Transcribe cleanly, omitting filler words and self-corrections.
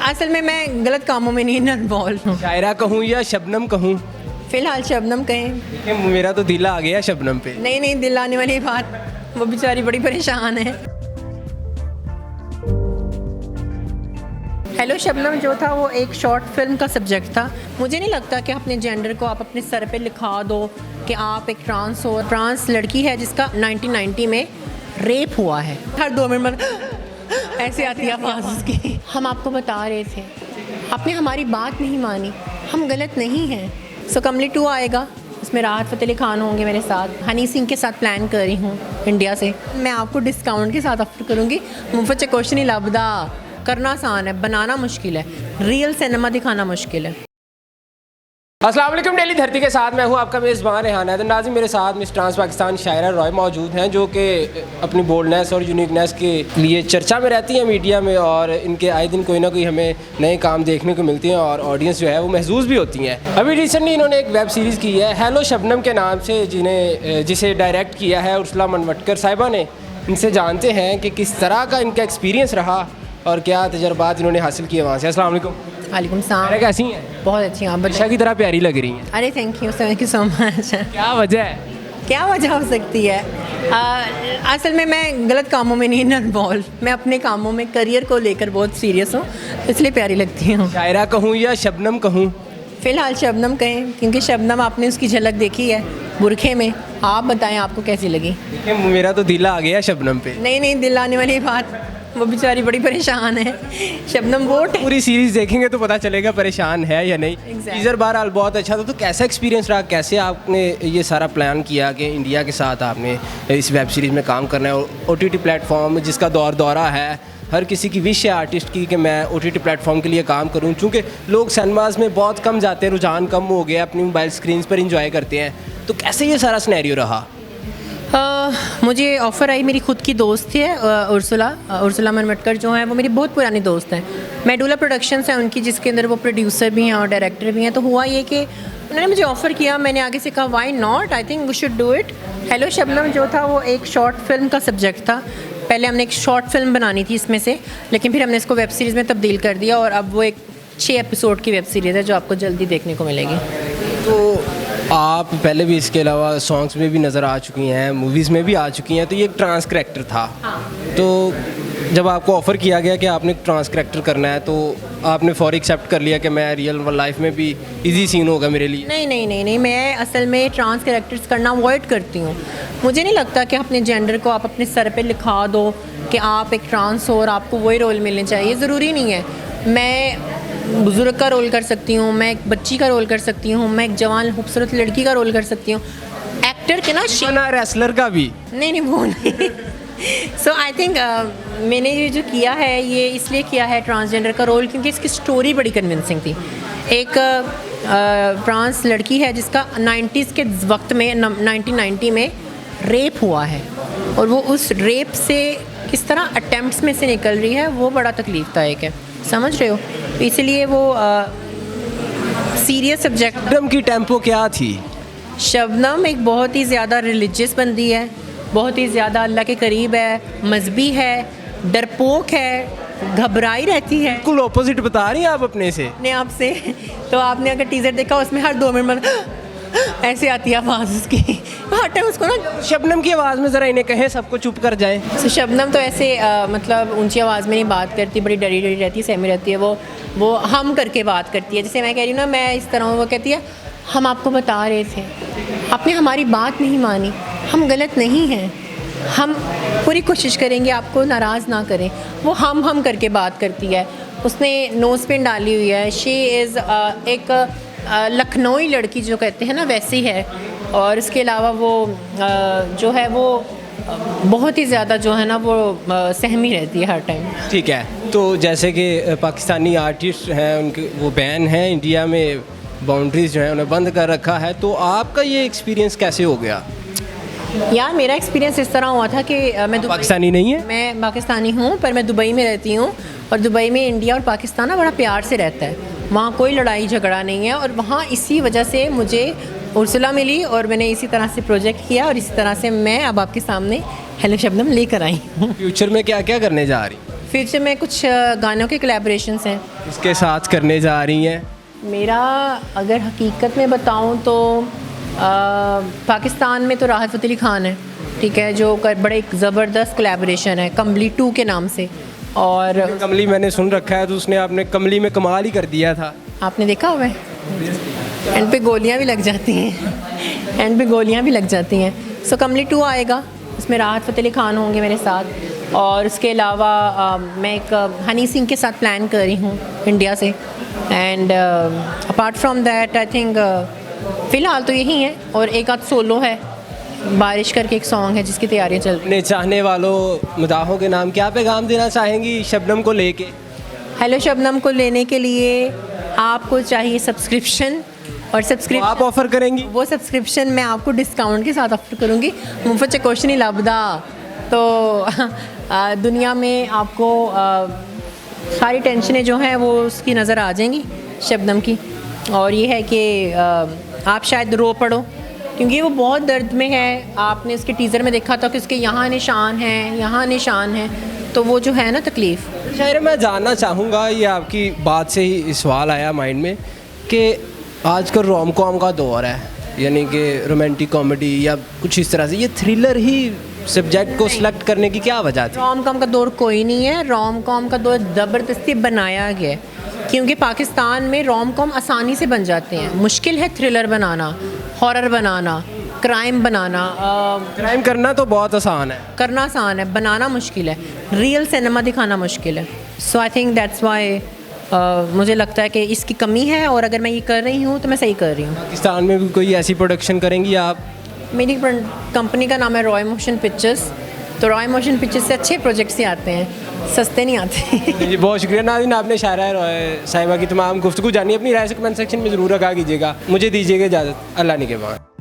असल में मैं गलत कामों में नहीं इन्वॉल्व हूँ। शायरा कहूँ या शबनम कहूँ? फ़िलहाल शबनम कहें। देखिए, मेरा तो दिल आ गया शबनम पे। नहीं नहीं, दिल आने वाली बात, वो बेचारी बड़ी परेशान है। हेलो शबनम जो था वो एक शॉर्ट फिल्म का सब्जेक्ट था। मुझे नहीं लगता कि अपने जेंडर को आप अपने सर पे लिखा दो कि आप एक ट्रांस हो। ट्रांस लड़की है जिसका 1990 में रेप हुआ है। हर 2 मिनट में ऐसे आती है आवाज़ उसकी। हम आपको बता रहे थे, आपने हमारी बात नहीं मानी, हम गलत नहीं हैं। सो कमली 2 आएगा, उसमें राहत फ़तेह अली खान होंगे मेरे साथ। हनी सिंह के साथ प्लान कर रही हूँ इंडिया से। मैं आपको डिस्काउंट के साथ ऑफर करूँगी। मुफ्त से कुछ नहीं लभदा। करना आसान है, बनाना मुश्किल है, रियल सिनेमा दिखाना मुश्किल है। अस्सलाम वालेकुम, डेली धरती के साथ मैं हूं आपका मेज़बान रेहान हैदर नाज़िम। मेरे साथ मिस ट्रांस पाकिस्तान शायरा रॉय मौजूद हैं, जो कि अपनी बोल्डनेस और यूनिकनेस के लिए चर्चा में रहती हैं मीडिया में, और इनके आए दिन कोई ना कोई हमें नए काम देखने को मिलते हैं और ऑडियंस जो है वो महसूस भी होती हैं। अभी रिसेंटली इन्होंने एक वेब सीरीज़ की है हेलो शबनम के नाम से, जिसे डायरेक्ट किया है उर्सला मनवटकर साहिबा ने। इनसे जानते हैं कि किस तरह का इनका एक्सपीरियंस रहा और क्या तजर्बात इन्होंने हासिल किए वहाँ से। अस्सलाम वालेकुम। वालेकुम सलाम। कैसी हैं? बहुत अच्छी। आप बादशाह की तरह प्यारी लग रही हैं। अरे थैंक यू सो मच। क्या वजह है? क्या वजह हो सकती है? असल में मैं गलत कामों में नहीं इन्वॉल्व। मैं अपने कामों में, करियर को लेकर बहुत सीरियस हूँ, इसलिए प्यारी लगती हूँ। शायरा कहूँ या शबनम कहूँ? फ़िलहाल शबनम कहें, क्योंकि शबनम आपने उसकी झलक देखी है बुरखे में। आप बताएं आपको कैसी लगी? देखिए, मेरा तो दिल आ गया शबनम पे। नहीं नहीं, दिल आने वाली बात, वो बेचारी बड़ी परेशान है। शबनम वोट पूरी सीरीज देखेंगे तो पता चलेगा परेशान है या नहीं। Exactly. टीजर बहरहाल बहुत अच्छा था। तो कैसा एक्सपीरियंस रहा, कैसे आपने ये सारा प्लान किया कि इंडिया के साथ आपने इस वेब सीरीज़ में काम करना है? OTT प्लेटफॉर्म जिसका दौरा है, हर किसी की विश है आर्टिस्ट की कि मैं OTT प्लेटफॉर्म के लिए काम करूं, चूँकि लोग सिनेमाज में बहुत कम जाते हैं, रुझान कम हो गया, अपनी मोबाइल स्क्रीन पर इंजॉय करते हैं। तो कैसे ये सारा सिनेरियो रहा? मुझे ऑफ़र आई, मेरी खुद की दोस्त है उर्सला मनवटकर जो हैं, वो मेरी बहुत पुरानी दोस्त हैं। मेडुला प्रोडक्शंस है उनकी, जिसके अंदर वो प्रोड्यूसर भी हैं और डायरेक्टर भी हैं। तो हुआ ये कि उन्होंने मुझे ऑफ़र किया, मैंने आगे से कहा why not, I think we should do it. Hello Shabnam जो था वो एक शॉर्ट फिल्म का सब्जेक्ट था। पहले हमने एक शॉर्ट फिल्म बनानी थी इसमें से, लेकिन फिर हमने इसको वेब सीरीज़ में तब्दील कर दिया और अब वो एक 6 एपिसोड की वेब सीरीज़ है जो आपको जल्दी देखने को मिलेगी। तो आप पहले भी इसके अलावा सॉन्ग्स में भी नज़र आ चुकी हैं, मूवीज़ में भी आ चुकी हैं। तो ये एक ट्रांस करैक्टर था। तो जब आपको ऑफ़र किया गया कि आपने ट्रांस करैक्टर करना है, तो आपने फौरी एक्सेप्ट कर लिया कि मैं रियल लाइफ में भी इजी सीन होगा मेरे लिए? नहीं नहीं नहीं नहीं, मैं असल में ट्रांस कैरेक्टर्स करना अवॉइड करती हूँ। मुझे नहीं लगता कि अपने जेंडर को आप अपने सर पे लिखा दो कि आप एक ट्रांस हो और आपको वही रोल मिलने चाहिए। ज़रूरी नहीं है। मैं बुज़ुर्ग का रोल कर सकती हूँ, मैं एक बच्ची का रोल कर सकती हूँ, मैं एक जवान खूबसूरत लड़की का रोल कर सकती हूँ। एक्टर के ना रेसलर का भी नहीं वो नहीं। सो आई थिंक मैंने ये जो किया है ये इसलिए किया है ट्रांसजेंडर का रोल, क्योंकि इसकी स्टोरी बड़ी कन्विंसिंग थी। एक ट्रांस लड़की है जिसका 90s के वक्त में 1990 में रेप हुआ है, और वो उस रेप से किस तरह अटेम्प्ट्स में से निकल रही है, वो बड़ा तकलीफ़दायक है। समझ रहे हो? तो इसलिए वो सीरियस सब्जेक्ट। शबनम की टेम्पो क्या थी? शबनम एक बहुत ही ज़्यादा रिलीजियस बंदी है, बहुत ही ज़्यादा अल्लाह के करीब है, मजहबी है, डरपोक है, घबराई रहती है। बिल्कुल ऑपोजिट बता रही हैं आप अपने से। अपने आप से। तो आपने अगर टीज़र देखा, उसमें हर 2 मिनट में ऐसे आती है आवाज़ उसकी। हटे उसको ना। शबनम की आवाज़ में ज़रा इन्हें कहें सबको चुप कर जाएं। तो शबनम तो ऐसे मतलब ऊंची आवाज़ में नहीं बात करती, बड़ी डरी डरी रहती है, सहमी रहती है। वो हम करके बात करती है। जैसे मैं कह रही हूँ ना, मैं इस तरह हूँ, वो कहती है हम आपको बता रहे थे, आपने हमारी बात नहीं मानी, हम गलत नहीं हैं, हम पूरी कोशिश करेंगे आपको नाराज़ ना करें। वो हम करके बात करती है। उसने नोज़ पिन डाली हुई है। शी इज़ एक लखनऊई लड़की जो कहते हैं ना, वैसी है। और इसके अलावा वो जो है वो बहुत ही ज़्यादा जो है ना वो सहमी रहती है हर टाइम। ठीक है। तो जैसे कि पाकिस्तानी आर्टिस्ट हैं, उनके वो बैन हैं इंडिया में, बाउंड्रीज जो हैं उन्हें बंद कर रखा है। तो आपका ये एक्सपीरियंस कैसे हो गया? यार मेरा एक्सपीरियंस इस तरह हुआ था कि मैं पाकिस्तानी नहीं है? मैं पाकिस्तानी हूँ, पर मैं दुबई में रहती हूँ। और दुबई में इंडिया और पाकिस्तान ना बड़ा प्यार से रहता है, वहाँ कोई लड़ाई झगड़ा नहीं है। और वहाँ इसी वजह से मुझे उर्सला मिली और मैंने इसी तरह से प्रोजेक्ट किया, और इसी तरह से मैं अब आपके सामने हेलो शबनम लेकर आई हूँ। फ्यूचर में क्या क्या करने जा रही? फ्यूचर में कुछ गानों के कोलैबोरेशंस हैं इसके साथ करने जा रही हैं? मेरा। अगर हकीकत में बताऊं तो पाकिस्तान में तो राहत फ़तेह अली खान है, ठीक है, जो बड़े एक ज़बरदस्त कोलैबोरेशन है कमली 2 के नाम से। और कमली मैंने सुन रखा है, तो उसने आपने कमली में कमाल ही कर दिया था। आपने देखा हुआ है? एंड पे गोलियां भी लग जाती हैं, एंड पे गोलियां भी लग जाती हैं। सो कमली 2 आएगा, उसमें राहत फ़तेह अली खान होंगे मेरे साथ। और उसके अलावा मैं एक हनी सिंह के साथ प्लान कर रही हूँ इंडिया से। And apart from that I think फ़िलहाल तो यही है। और एक आध सोलो है, बारिश करके एक सॉन्ग है जिसकी तैयारियां चल रही हैं। अपने चाहने वालों मदाहों के नाम क्या पैगाम देना चाहेंगी शबनम को लेके? हेलो शबनम को लेने के लिए आपको चाहिए सब्सक्रिप्शन, और सब्सक्रिप्शन आप ऑफ़र करेंगी? वो सब्सक्रिप्शन मैं आपको डिस्काउंट के साथ ऑफर करूँगी। मुफ्त क्वेश्चन ही लबदा। तो दुनिया में आपको सारी टेंशनें जो हैं वो उसकी नज़र आ जाएंगी शबनम की। और ये है कि आप शायद रो पड़ो, क्योंकि वो बहुत दर्द में है। आपने उसके टीज़र में देखा था कि उसके यहाँ निशान हैं, यहाँ निशान हैं, तो वो जो है ना तकलीफ़। शायरा, मैं जानना चाहूँगा, ये आपकी बात से ही सवाल आया माइंड में कि आजकल रोम कॉम का दौर है, यानी कि रोमांटिक कॉमेडी या कुछ इस तरह से, ये थ्रिलर ही सब्जेक्ट को सिलेक्ट करने की क्या वजह थी? रोम कॉम का दौर कोई नहीं है, रोम कॉम का दौर ज़बरदस्ती बनाया गया है, क्योंकि पाकिस्तान में रोम कॉम आसानी से बन जाते हैं। मुश्किल है थ्रिलर बनाना, हॉरर बनाना, क्राइम बनाना। क्राइम करना तो बहुत आसान है, करना आसान है, बनाना मुश्किल है, रियल सिनेमा दिखाना मुश्किल है। सो आई थिंक दैट्स वाई मुझे लगता है कि इसकी कमी है, और अगर मैं ये कर रही हूँ तो मैं सही कर रही हूँ। पाकिस्तान में भी कोई ऐसी प्रोडक्शन करेंगी आप? मेरी कंपनी का नाम है रॉय मोशन पिक्चर्स। तो रॉय मोशन पिक्चर्स से अच्छे प्रोजेक्ट्स ही आते हैं, सस्ते नहीं आते। जी, बहुत शुक्रिया नाज़रीन, आपने शायरा रॉय साहिबा की तमाम गुफ्तगू जानी। अपनी राय से कमेंट सेक्शन में ज़रूर रखा कीजिएगा। मुझे दीजिएगा इजाज़त, अल्लाह निगहबान।